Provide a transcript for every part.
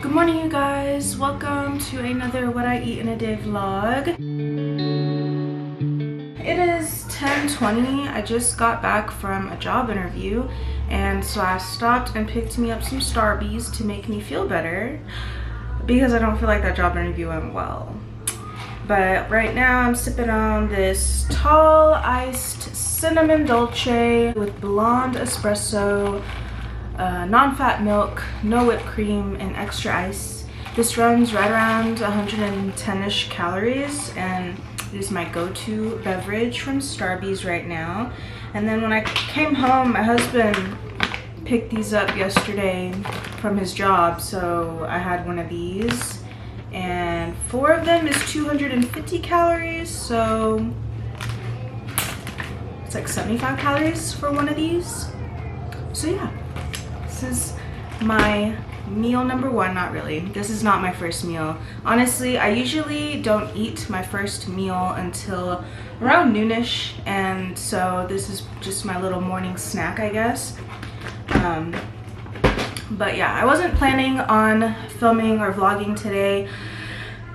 Good morning, you guys. Welcome to another What I Eat in a Day vlog. It is 10:20. I just got back from a job interview, and so I stopped and picked me up some Starbies to make me feel better because I don't feel like that job interview went well. But right now I'm sipping on this tall iced cinnamon dolce with blonde espresso, non-fat milk, no whipped cream, and extra ice. This runs right around 110-ish calories, and it is my go-to beverage from Starbucks right now. And then when I came home, my husband picked these up yesterday from his job, so I had one of these, and 4 of them is 250 calories, so it's like 75 calories for one of these. So yeah, this is my meal number one. Not really, this is not my first meal. Honestly, I usually don't eat my first meal until around noonish, and so this is just my little morning snack, I guess. But yeah, I wasn't planning on filming or vlogging today,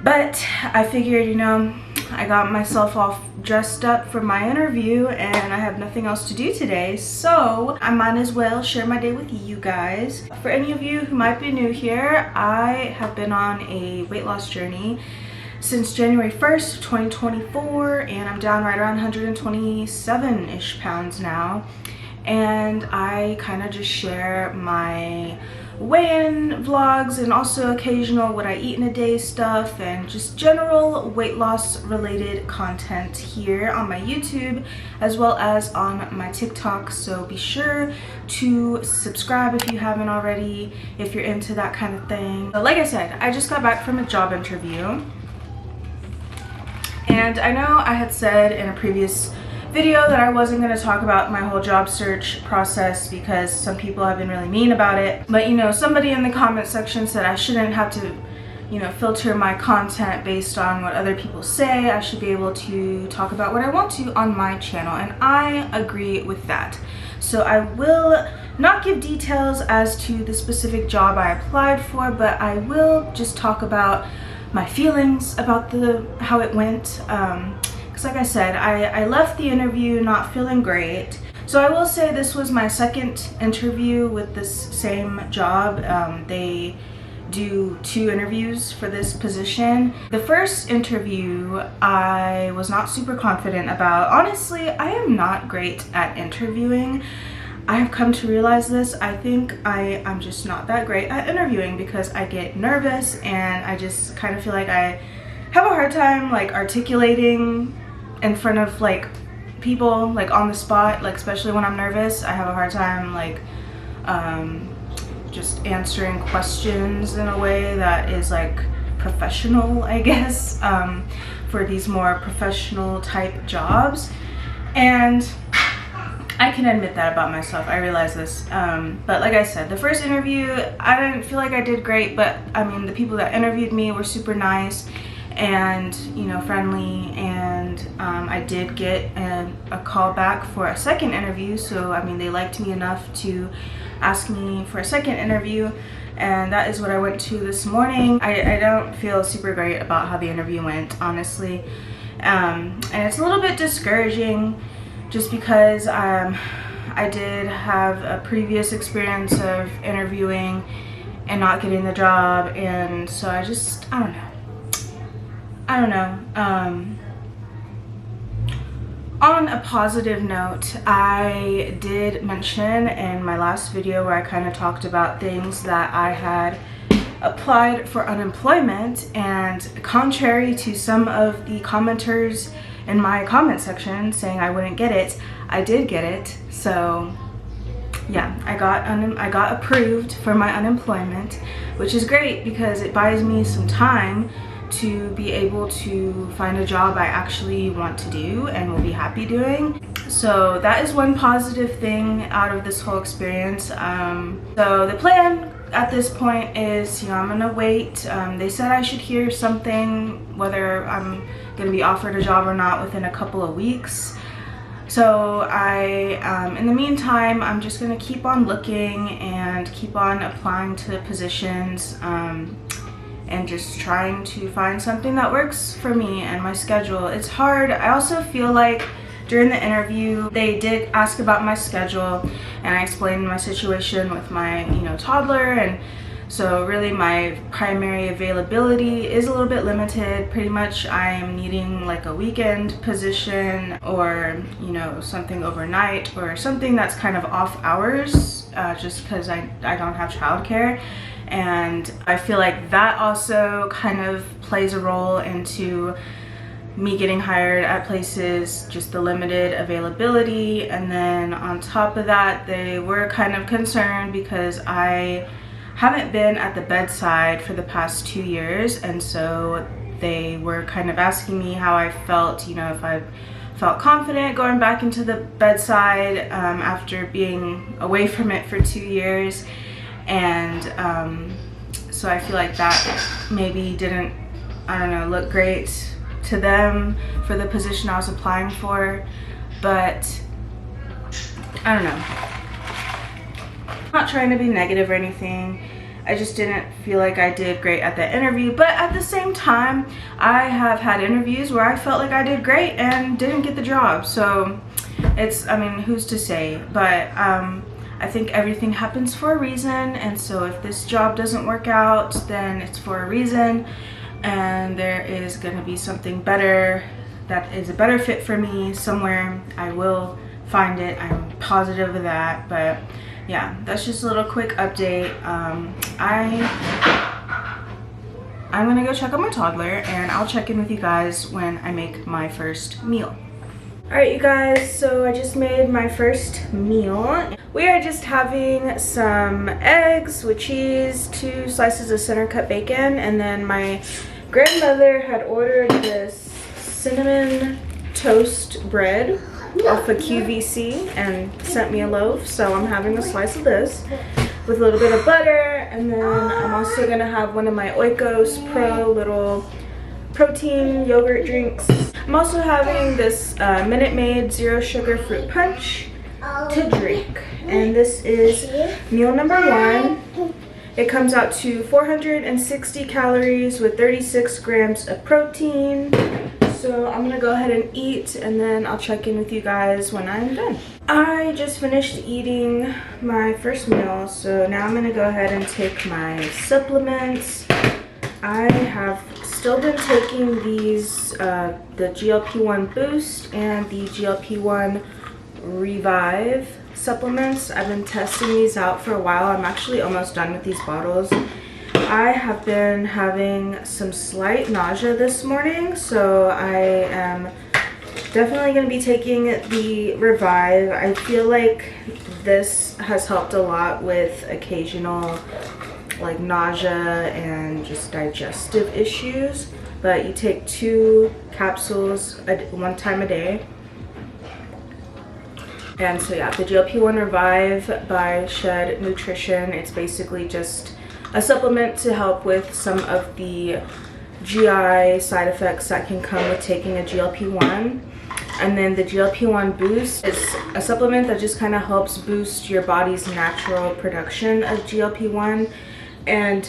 but I figured, you know, I got myself all dressed up for my interview and I have nothing else to do today, so I might as well share my day with you guys. For any of you who might be new here, I have been on a weight loss journey since January 1st, 2024, and I'm down right around 127-ish pounds now. And I kind of just share my weigh-in vlogs and also occasional what I eat in a day stuff and just general weight loss related content here on my YouTube as well as on my TikTok. So be sure to subscribe if you haven't already, if you're into that kind of thing. But like I said, I just got back from a job interview, and I know I had said in a previous video that I wasn't going to talk about my whole job search process because some people have been really mean about it. But you know, somebody in the comment section said I shouldn't have to, you know, filter my content based on what other people say. I should be able to talk about what I want to on my channel, and I agree with that. So I will not give details as to the specific job I applied for, but I will just talk about my feelings about how it went. Like I said, I left the interview not feeling great. So I will say this was my second interview with this same job. They do 2 interviews for this position. The first interview I was not super confident about. Honestly, I am not great at interviewing. I have come to realize this. I think I'm just not that great at interviewing because I get nervous and I just kind of feel like I have a hard time like articulating in front of like people, like on the spot, like especially when I'm nervous. I have a hard time like just answering questions in a way that is like professional, I guess, for these more professional type jobs. And I can admit that about myself. I realize this. But like I said, the first interview, I didn't feel like I did great, but I mean, the people that interviewed me were super nice and, you know, friendly, and I did get a call back for a second interview. So I mean, they liked me enough to ask me for a second interview, and that is what I went to this morning. I don't feel super great about how the interview went, honestly, and it's a little bit discouraging just because I did have a previous experience of interviewing and not getting the job, and so I don't know. On a positive note, I did mention in my last video where I kind of talked about things that I had applied for unemployment, and contrary to some of the commenters in my comment section saying I wouldn't get it, I did get it. So yeah, I got approved for my unemployment, which is great because it buys me some time to be able to find a job I actually want to do and will be happy doing. So that is one positive thing out of this whole experience. So the plan at this point is, you know, I'm gonna wait. They said I should hear something, whether I'm gonna be offered a job or not, within a couple of weeks. So in the meantime, I'm just gonna keep on looking and keep on applying to positions and just trying to find something that works for me and my schedule. It's hard. I also feel like during the interview, they did ask about my schedule, and I explained my situation with my, toddler, and so really my primary availability is a little bit limited. Pretty much I am needing like a weekend position, or something overnight, or something that's kind of off hours, just because I don't have childcare. And I feel like that also kind of plays a role into me getting hired at places, just the limited availability. And then on top of that, they were kind of concerned because I haven't been at the bedside for the past 2 years, and so they were kind of asking me how I felt, if I felt confident going back into the bedside after being away from it for 2 years. And so I feel like that maybe didn't, look great to them for the position I was applying for. But I don't know. I'm not trying to be negative or anything. I just didn't feel like I did great at the interview. But at the same time, I have had interviews where I felt like I did great and didn't get the job. So it's, who's to say? But I think everything happens for a reason, and so if this job doesn't work out, then it's for a reason, and there is going to be something better that is a better fit for me somewhere. I will find it. I'm positive of that. But yeah, that's just a little quick update. I'm gonna go check on my toddler, and I'll check in with you guys when I make my first meal. Alright, you guys, so I just made my first meal. We are just having some eggs with cheese, 2 slices of center cut bacon, and then my grandmother had ordered this cinnamon toast bread off of QVC and sent me a loaf, so I'm having a slice of this with a little bit of butter. And then I'm also gonna have one of my Oikos Pro little protein yogurt drinks. I'm also having this Minute Maid Zero Sugar Fruit Punch to drink, and this is meal number 1. It comes out to 460 calories with 36 grams of protein. So I'm gonna go ahead and eat, and then I'll check in with you guys when I'm done. I just finished eating my first meal, so now I'm gonna go ahead and take my supplements. I have still been taking these, the GLP1 Boost and the GLP1 Revive supplements. I've been testing these out for a while. I'm actually almost done with these bottles. I have been having some slight nausea this morning, so I am definitely going to be taking the Revive. I feel like this has helped a lot with occasional like nausea and just digestive issues. But you take 2 capsules one time a day. And so yeah, the GLP1 Revive by Shed Nutrition, it's basically just a supplement to help with some of the GI side effects that can come with taking a GLP1. And then the GLP1 Boost is a supplement that just kind of helps boost your body's natural production of GLP1. And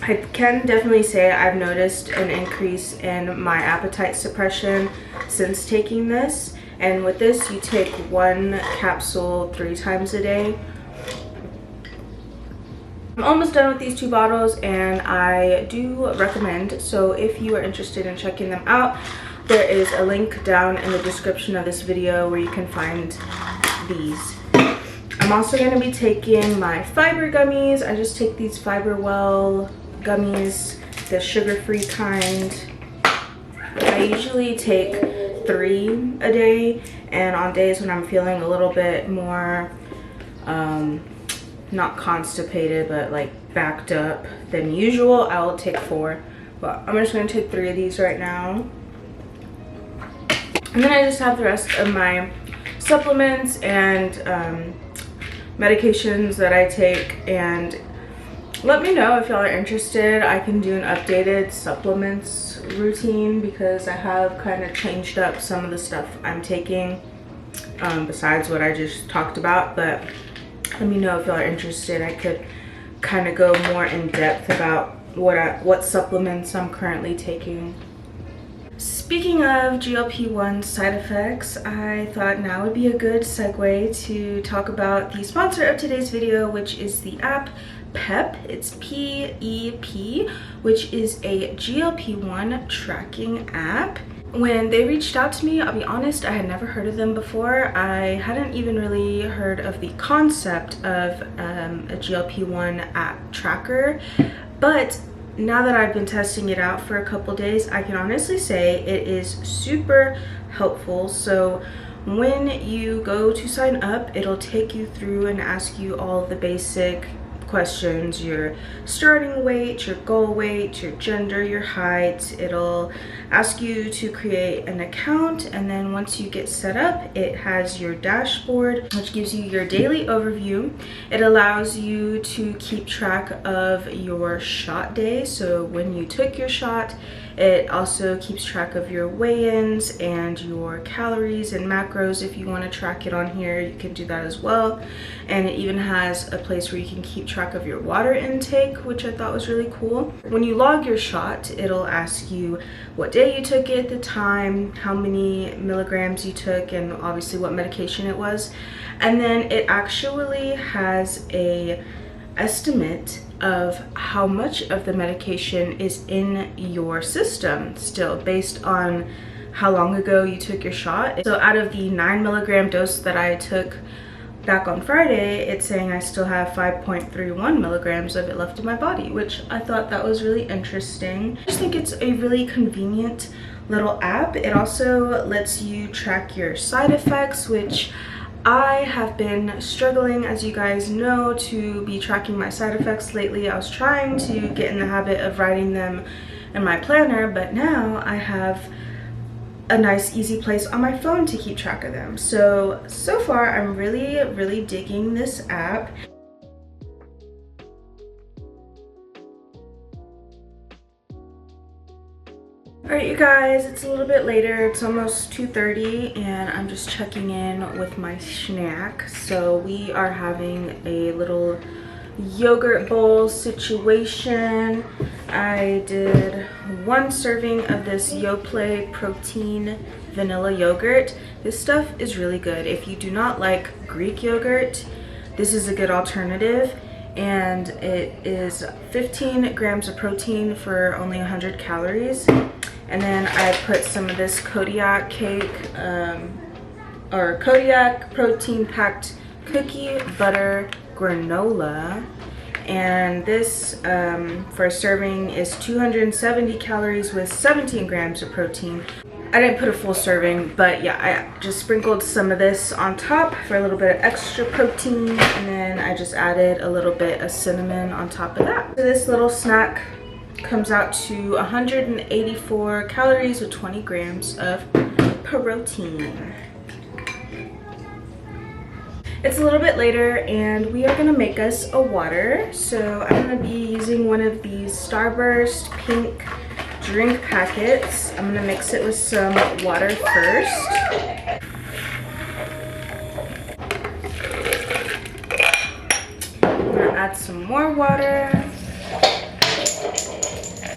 I can definitely say I've noticed an increase in my appetite suppression since taking this. And with this, you take 1 capsule 3 times a day. I'm almost done with these 2 bottles, and I do recommend, so if you are interested in checking them out, there is a link down in the description of this video where you can find these. I'm also going to be taking my fiber gummies. I just take these Fiber Well gummies, the sugar-free kind. I usually take 3 a day, and on days when I'm feeling a little bit more not constipated but like backed up than usual, I will take 4. But I'm just going to take 3 of these right now. And then I just have the rest of my supplements and medications that I take. And let me know if y'all are interested. I can do an updated supplements routine because I have kind of changed up some of the stuff I'm taking. besides what I just talked about, but let me know if y'all are interested. I could kind of go more in depth about what supplements I'm currently taking. Speaking of GLP1 side effects, I thought now would be a good segue to talk about the sponsor of today's video, which is the app Pep. It's P-E-P, which is a GLP1 tracking app. When they reached out to me, I'll be honest, I had never heard of them before. I hadn't even really heard of the concept of a GLP1 app tracker, but now that I've been testing it out for a couple days, I can honestly say it is super helpful. So when you go to sign up, it'll take you through and ask you all the basic questions: your starting weight, your goal weight, your gender, your height. It'll ask you to create an account, and then once you get set up, it has your dashboard, which gives you your daily overview. It allows you to keep track of your shot day, so when you took your shot. It also keeps track of your weigh-ins and your calories and macros. If you want to track it on here, you can do that as well. And it even has a place where you can keep track of your water intake, which I thought was really cool. When you log your shot, it'll ask you what day you took it, the time, how many milligrams you took, and obviously what medication it was. And then it actually has a estimate of how much of the medication is in your system still, based on how long ago you took your shot. So out of the 9 milligram dose that I took back on Friday, it's saying I still have 5.31 milligrams of it left in my body, which I thought that was really interesting. I just think it's a really convenient little app. It also lets you track your side effects, which I have been struggling, as you guys know, to be tracking my side effects lately. I was trying to get in the habit of writing them in my planner, but now I have a nice easy place on my phone to keep track of them. So far I'm really digging this app. Alright you guys, it's a little bit later. It's almost 2:30 and I'm just checking in with my snack. So we are having a little yogurt bowl situation. I did 1 serving of this Yoplait protein vanilla yogurt. This stuff is really good. If you do not like Greek yogurt, this is a good alternative. And it is 15 grams of protein for only 100 calories. And then I put some of this Kodiak cake, or Kodiak protein packed cookie butter granola. And this for a serving is 270 calories with 17 grams of protein. I didn't put a full serving, but yeah, I just sprinkled some of this on top for a little bit of extra protein, and then I just added a little bit of cinnamon on top of that. So this little snack comes out to 184 calories with 20 grams of protein. It's a little bit later and we are gonna make us a water. So I'm gonna be using one of these Starburst pink drink packets. I'm gonna mix it with some water first. I'm gonna add some more water.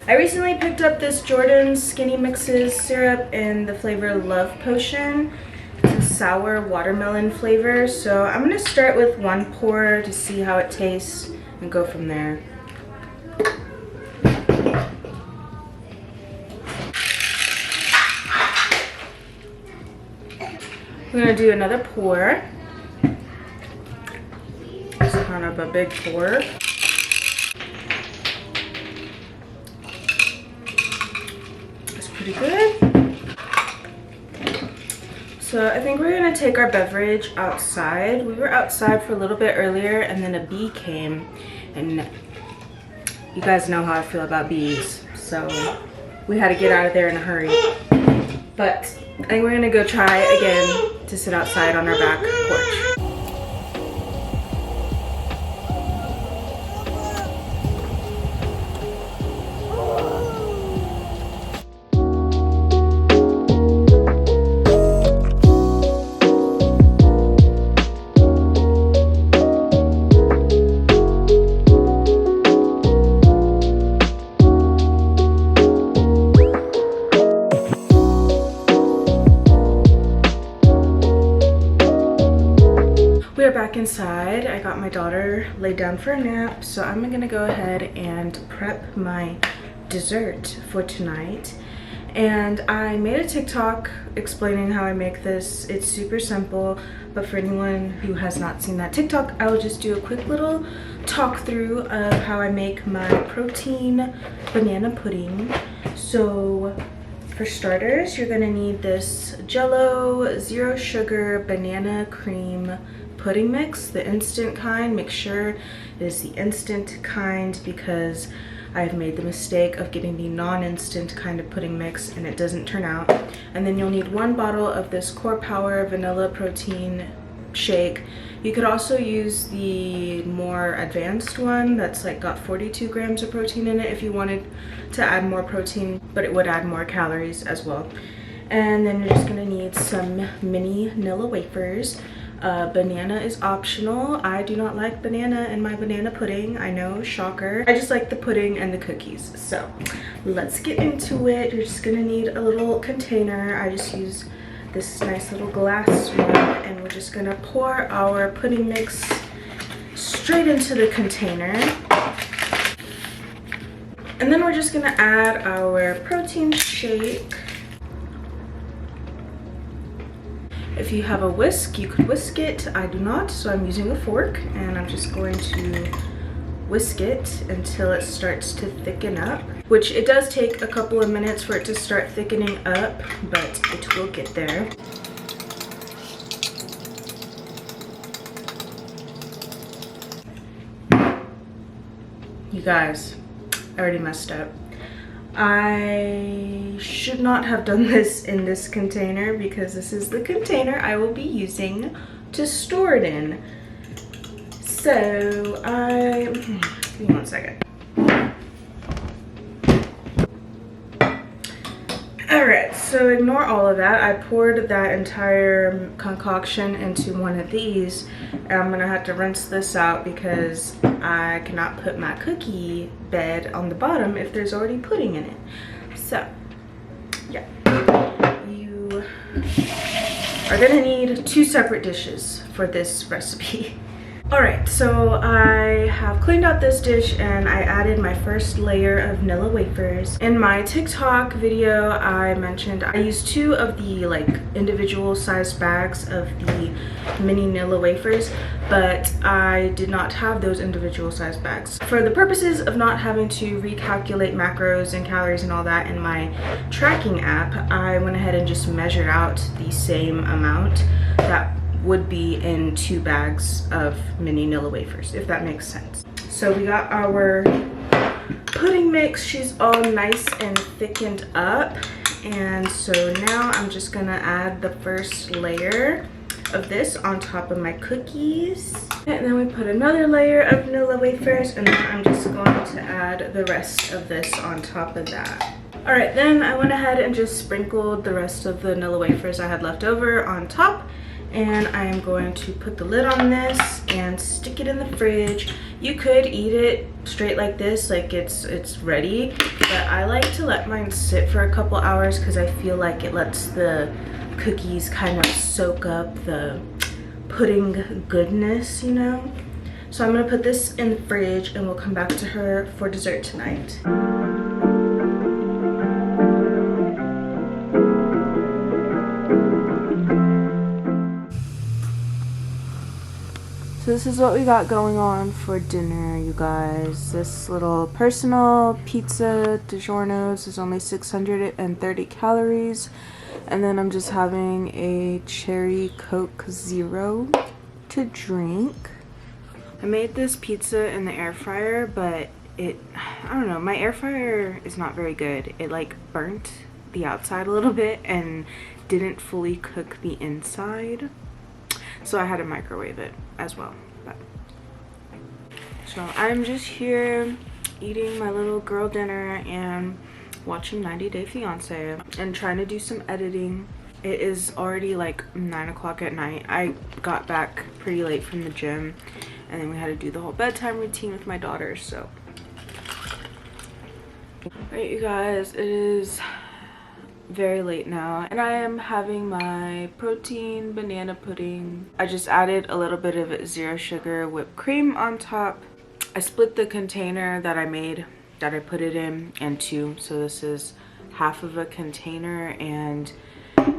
I recently picked up this Jordan's Skinny Mixes syrup in the flavor Love Potion. It's a sour watermelon flavor. So I'm gonna start with 1 pour to see how it tastes and go from there. I'm gonna do another pour. It's kind of a big pour. It's pretty good. So I think we're gonna take our beverage outside. We were outside for a little bit earlier and then a bee came, and you guys know how I feel about bees. So we had to get out of there in a hurry. But I think we're gonna go try again to sit outside on our back porch. got my daughter laid down for a nap, so I'm gonna go ahead and prep my dessert for tonight. And I made a TikTok explaining how I make this. It's super simple, but for anyone who has not seen that TikTok, I will just do a quick little talk through of how I make my protein banana pudding. So for starters, you're gonna need this Jell-O zero sugar banana cream pudding mix, the instant kind. Make sure it is the instant kind because I've made the mistake of getting the non-instant kind of pudding mix and it doesn't turn out. And then you'll need 1 bottle of this Core Power vanilla protein shake. You could also use the more advanced one that's like got 42 grams of protein in it if you wanted to add more protein, but it would add more calories as well. And then you're just gonna need some mini Nilla wafers. Banana is optional. I do not like banana in my banana pudding. I know, shocker. I just like the pudding and the cookies. So let's get into it. You're just gonna need a little container. I just use this nice little glass one, and we're just gonna pour our pudding mix straight into the container. And then we're just gonna add our protein shake. If you have a whisk, you could whisk it. I do not, so I'm using a fork, and I'm just going to whisk it until it starts to thicken up, which it does take a couple of minutes for it to start thickening up, but it will get there. You guys, I already messed up. I should not have done this in this container because this is the container I will be using to store it in. So give me 1 second. Alright, so ignore all of that. I poured that entire concoction into one of these, and I'm gonna have to rinse this out because I cannot put my cookie bed on the bottom if there's already pudding in it. So yeah, you are gonna need 2 separate dishes for this recipe. Alright, so I have cleaned out this dish and I added my first layer of Nilla wafers. In my TikTok video, I mentioned I used 2 of the like individual sized bags of the mini Nilla wafers, but I did not have those individual sized bags. For the purposes of not having to recalculate macros and calories and all that in my tracking app, I went ahead and just measured out the same amount that would be in 2 bags of mini Nilla wafers, if that makes sense. So we got our pudding mix. She's all nice and thickened up. And so now I'm just gonna add the first layer of this on top of my cookies. And then we put another layer of Nilla wafers, and then I'm just going to add the rest of this on top of that. Alright, then I went ahead and just sprinkled the rest of the Nilla wafers I had left over on top. And I am going to put the lid on this and stick it in the fridge. You could eat it straight like this, like it's ready, but I like to let mine sit for a couple hours because I feel like it lets the cookies kind of soak up the pudding goodness, you know? So I'm gonna put this in the fridge and we'll come back to her for dessert tonight. So this is what we got going on for dinner, you guys. This little personal pizza DiGiorno's is only 630 calories. And then I'm just having a cherry Coke Zero to drink. I made this pizza in the air fryer, but I don't know, my air fryer is not very good. It like burnt the outside a little bit and didn't fully cook the inside. So I had to microwave it as well. So I'm just here eating my little girl dinner and watching 90 Day Fiance and trying to do some editing. It is already like 9 o'clock at night. I got back pretty late from the gym and then we had to do the whole bedtime routine with my daughter, so. Alright, you guys, it is very late now, and I am having my protein banana pudding. I just added a little bit of zero sugar whipped cream on top. I split the container that I made, that I put it in two, so this is half of a container, and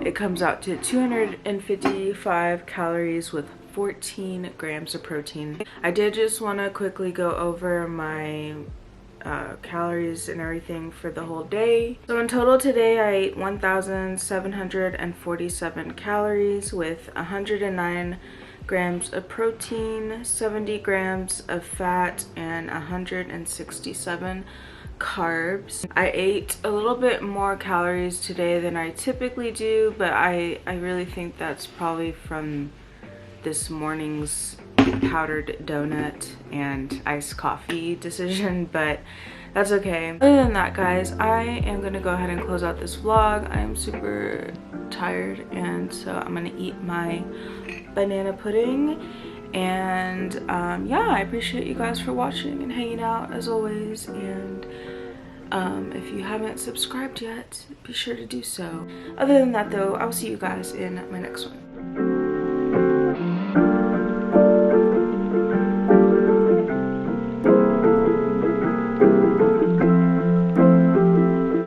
it comes out to 255 calories with 14 grams of protein. I did just want to quickly go over my calories and everything for the whole day. So in total today I ate 1,747 calories with 109 grams of protein, 70 grams of fat, and 167 carbs. I ate a little bit more calories today than I typically do, but I really think that's probably from this morning's powdered donut and iced coffee decision, but that's okay. Other than that, guys, I am gonna go ahead and close out this vlog. I am super tired, and so I'm gonna eat my banana pudding. And yeah, I appreciate you guys for watching and hanging out as always, and if you haven't subscribed yet, be sure to do so. Other than that though, I'll see you guys in my next one.